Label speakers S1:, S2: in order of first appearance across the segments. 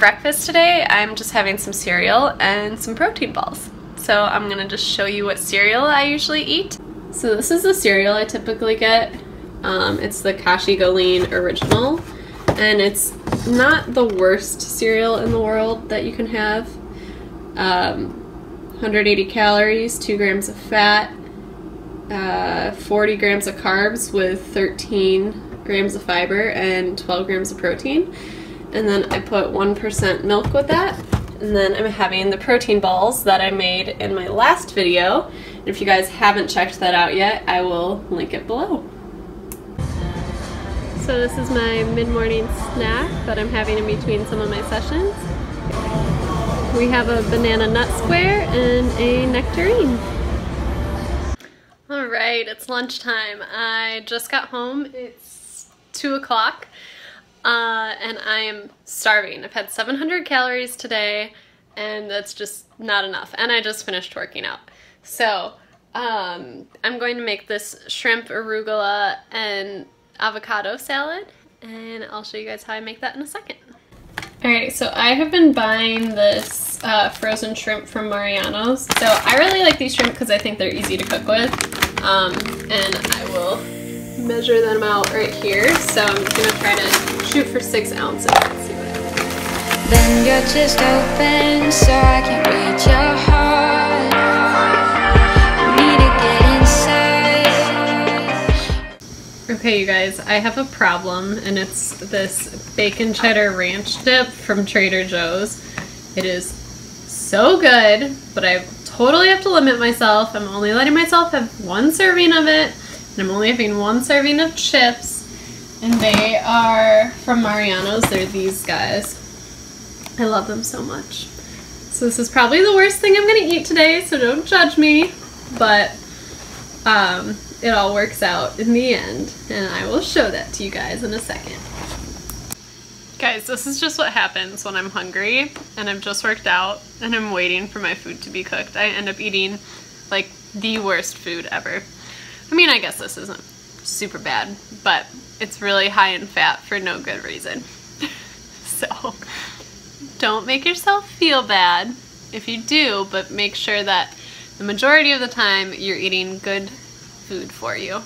S1: breakfast today, I'm just having some cereal and some protein balls. So I'm gonna just show you what cereal I usually eat. So this is the cereal I typically get. It's the Kashi Goleen Original, and it's not the worst cereal in the world that you can have. 180 calories, 2 grams of fat, 40 grams of carbs with 13 grams of fiber and 12 grams of protein. And then I put 1% milk with that. And then I'm having the protein balls that I made in my last video. And if you guys haven't checked that out yet, I will link it below. So this is my mid-morning snack that I'm having in between some of my sessions. We have a banana nut square and a nectarine. Alright, it's lunchtime. I just got home. It's 2 o'clock. And I am starving. I've had 700 calories today, and that's just not enough. And I just finished working out. So, I'm going to make this shrimp, arugula, and avocado salad, and I'll show you guys how I make that in a second. Alright, so I have been buying this frozen shrimp from Mariano's. So I really like these shrimp because I think they're easy to cook with. And I will measure them out right here. So I'm just going to try to shoot for 6 ounces. Let's see what happens.
S2: Then your chest open so I can reach your heart. I need to get inside.
S1: Okay, you guys, I have a problem, and it's this bacon cheddar ranch dip from Trader Joe's. It is so good, but I totally have to limit myself. I'm only letting myself have 1 serving of it, and I'm only having 1 serving of chips, and they are from Mariano's. They're these guys. I love them so much. So this is probably the worst thing I'm going to eat today, so don't judge me, but it all works out in the end, and I will show that to you guys in a second. Guys, this is just what happens when I'm hungry and I've just worked out and I'm waiting for my food to be cooked. I end up eating like the worst food ever. I mean, I guess this isn't super bad, but it's really high in fat for no good reason. So don't make yourself feel bad if you do, but make sure that the majority of the time you're eating good food for you.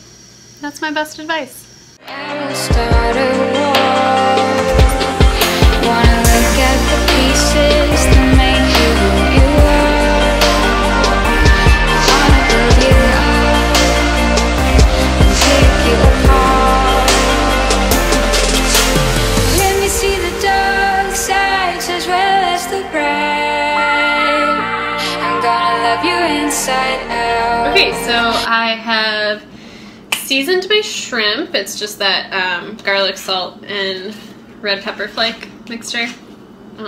S1: That's my best advice.
S2: I'll start a war. Wanna look at the pieces that make you who you are. I wanna build you up and take you apart. Let me see the dark sides as well as the bright. I'm gonna love you inside out.
S1: Okay, so I have seasoned my shrimp. It's just that garlic, salt, and red pepper flake mixture. I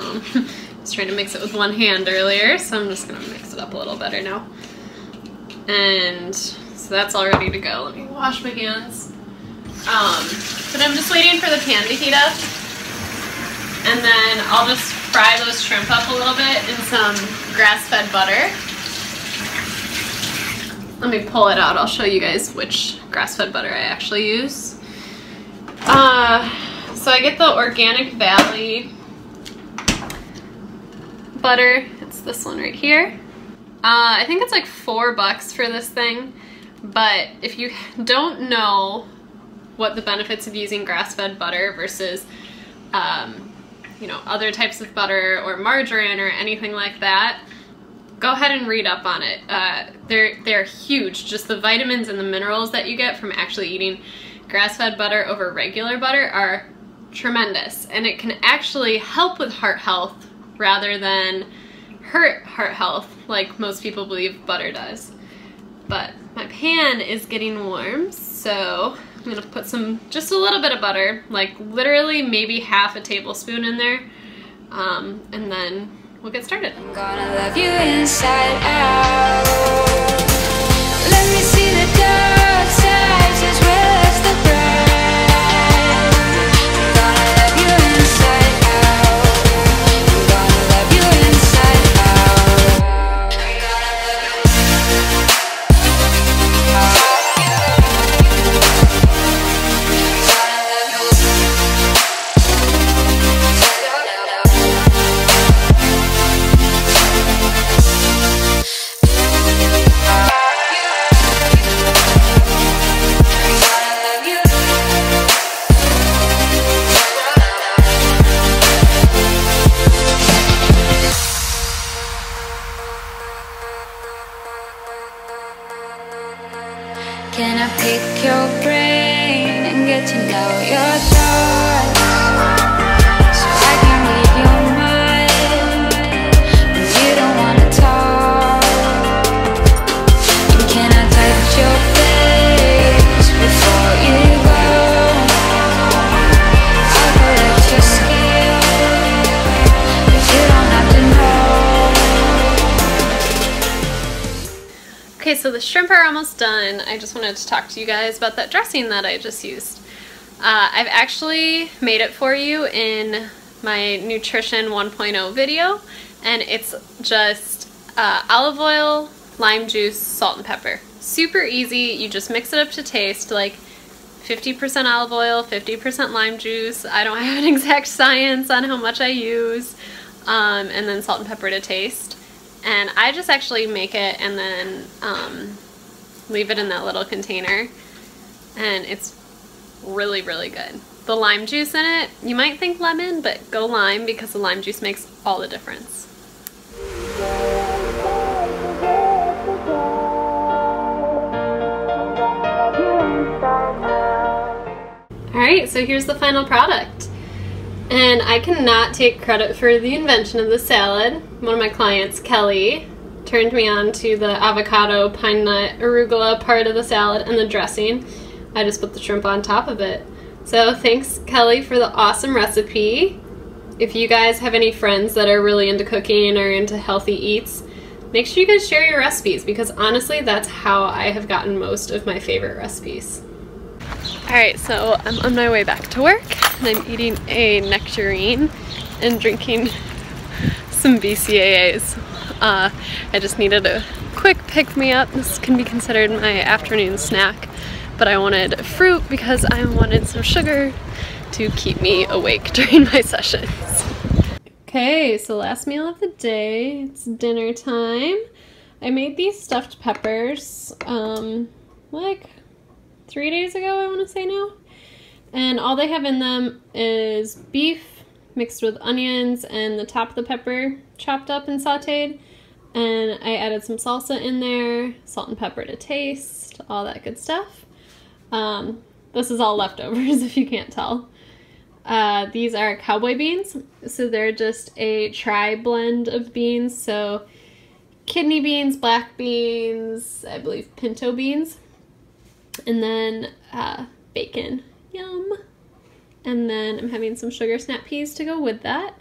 S1: was trying to mix it with 1 hand earlier, so I'm just going to mix it up a little better now. And so that's all ready to go. Let me wash my hands. But I'm just waiting for the pan to heat up. And then I'll just fry those shrimp up a little bit in some grass-fed butter. Let me pull it out. I'll show you guys which grass-fed butter I actually use. So I get the Organic Valley butter. It's this one right here. I think it's like $4 for this thing, but if you don't know what the benefits of using grass-fed butter versus you know, other types of butter or margarine or anything like that, go ahead and read up on it. They're huge. Just the vitamins and the minerals that you get from actually eating grass-fed butter over regular butter are tremendous, and it can actually help with heart health rather than hurt heart health like most people believe butter does. But my pan is getting warm, so I'm gonna put just a little bit of butter, like literally maybe half a tablespoon in there, and then we'll get started.
S2: I'm gonna love you inside out. Let me see the dark sides as well as the bright. I'm gonna love you inside out. I'm gonna love you inside out. I'm gonna love you. Can I pick your brain and get to know your thoughts, so I can read your mind when you don't wanna talk? And can I touch your face before you go? I'll collect your skin, but you don't have to know.
S1: Okay, so the shrimp are almost done. I just wanted to talk to you guys about that dressing that I just used. I've actually made it for you in my Nutrition 1.0 video, and it's just olive oil, lime juice, salt, and pepper. Super easy. You just mix it up to taste, like 50% olive oil, 50% lime juice. I don't have an exact science on how much I use, and then salt and pepper to taste. And I just actually make it and then leave it in that little container, and it's really, really good. The lime juice in it, you might think lemon, but go lime because the lime juice makes all the difference. Alright, so here's the final product. And I cannot take credit for the invention of the salad. One of my clients, Kelly, turned me on to the avocado, pine nut, arugula part of the salad and the dressing. I just put the shrimp on top of it. So thanks, Kelly, for the awesome recipe. If you guys have any friends that are really into cooking or into healthy eats, make sure you guys share your recipes, because honestly, that's how I have gotten most of my favorite recipes. Alright, so I'm on my way back to work, and I'm eating a nectarine and drinking some BCAAs. I just needed a quick pick-me-up. This can be considered my afternoon snack, but I wanted fruit because I wanted some sugar to keep me awake during my sessions. Okay, so last meal of the day, it's dinner time. I made these stuffed peppers, like 3 days ago, I want to say now. And all they have in them is beef mixed with onions and the top of the pepper chopped up and sauteed. And I added some salsa in there, salt and pepper to taste, all that good stuff. This is all leftovers if you can't tell. These are cowboy beans, so they're just a tri-blend of beans. So kidney beans, black beans, I believe pinto beans. And then bacon, yum. And then I'm having some sugar snap peas to go with that.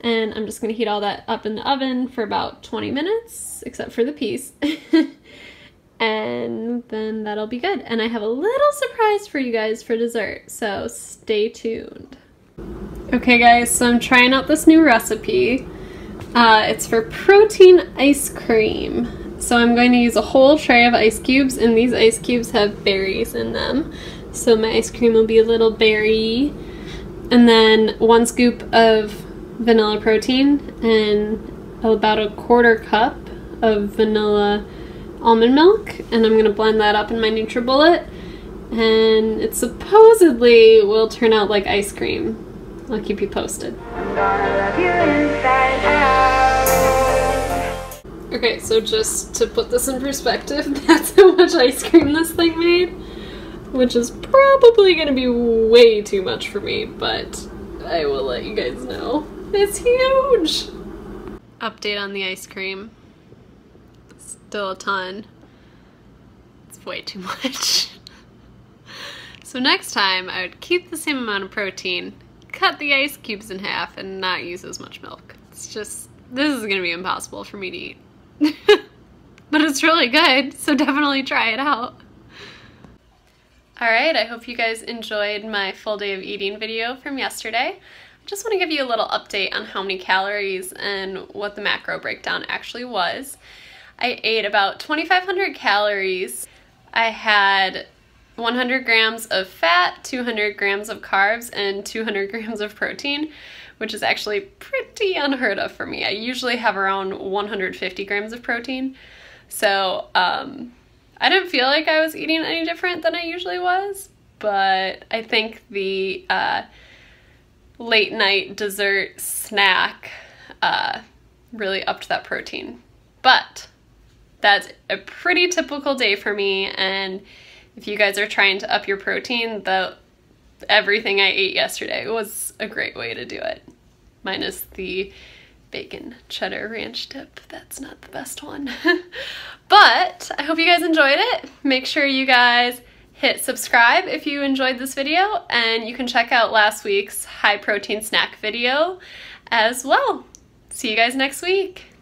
S1: And I'm just gonna heat all that up in the oven for about 20 minutes, except for the peas. And then that'll be good. And I have a little surprise for you guys for dessert, so stay tuned. Okay guys, so I'm trying out this new recipe. It's for protein ice cream. So I'm going to use a whole tray of ice cubes, and these ice cubes have berries in them. So my ice cream will be a little berry. And then 1 scoop of vanilla protein and about a 1/4 cup of vanilla almond milk. And I'm going to blend that up in my NutriBullet. And it supposedly will turn out like ice cream. I'll keep you posted. Okay, so just to put this in perspective, that's how much ice cream this thing made, which is probably going to be way too much for me, but I will let you guys know. It's huge! Update on the ice cream. Still a ton. It's way too much. So next time, I would keep the same amount of protein, cut the ice cubes in half, and not use as much milk. It's just, this is going to be impossible for me to eat. But it's really good, so definitely try it out. Alright, I hope you guys enjoyed my full day of eating video from yesterday. I just want to give you a little update on how many calories and what the macro breakdown actually was. I ate about 2,500 calories. I had 100 grams of fat, 200 grams of carbs, and 200 grams of protein, which is actually pretty unheard of for me. I usually have around 150 grams of protein. So I didn't feel like I was eating any different than I usually was, but I think the late night dessert snack really upped that protein. But that's a pretty typical day for me, and if you guys are trying to up your protein, everything I ate yesterday was a great way to do it. Minus the bacon cheddar ranch dip. That's not the best one. But I hope you guys enjoyed it. Make sure you guys hit subscribe if you enjoyed this video, and you can check out last week's high protein snack video as well. See you guys next week.